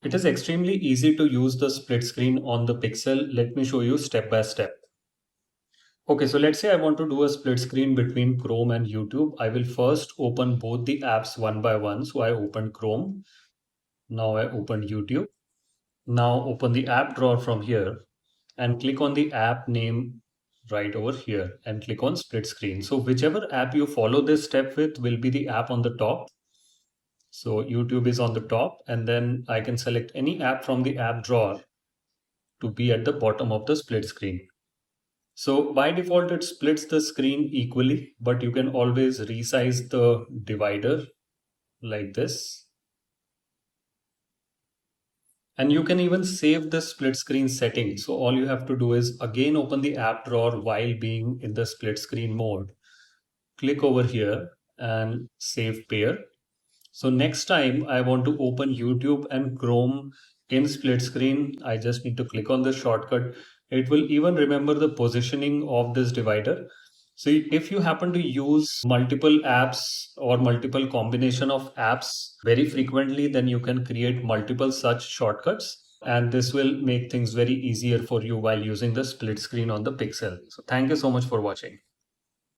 It is extremely easy to use the split screen on the Pixel. Let me show you step by step. Okay, so let's say I want to do a split screen between Chrome and YouTube. I will first open both the apps one by one. So I open Chrome. Now I open YouTube. Now open the app drawer from here and click on the app name right over here and click on split screen. So whichever app you follow this step with will be the app on the top. So YouTube is on the top, and then I can select any app from the app drawer to be at the bottom of the split screen. So by default, it splits the screen equally, but you can always resize the divider like this. And you can even save the split screen setting. So all you have to do is again open the app drawer while being in the split screen mode. Click over here and save pair. So next time I want to open YouTube and Chrome in split screen, I just need to click on this shortcut. It will even remember the positioning of this divider. So if you happen to use multiple apps or multiple combination of apps very frequently, then you can create multiple such shortcuts. And this will make things very easier for you while using the split screen on the Pixel. So thank you so much for watching.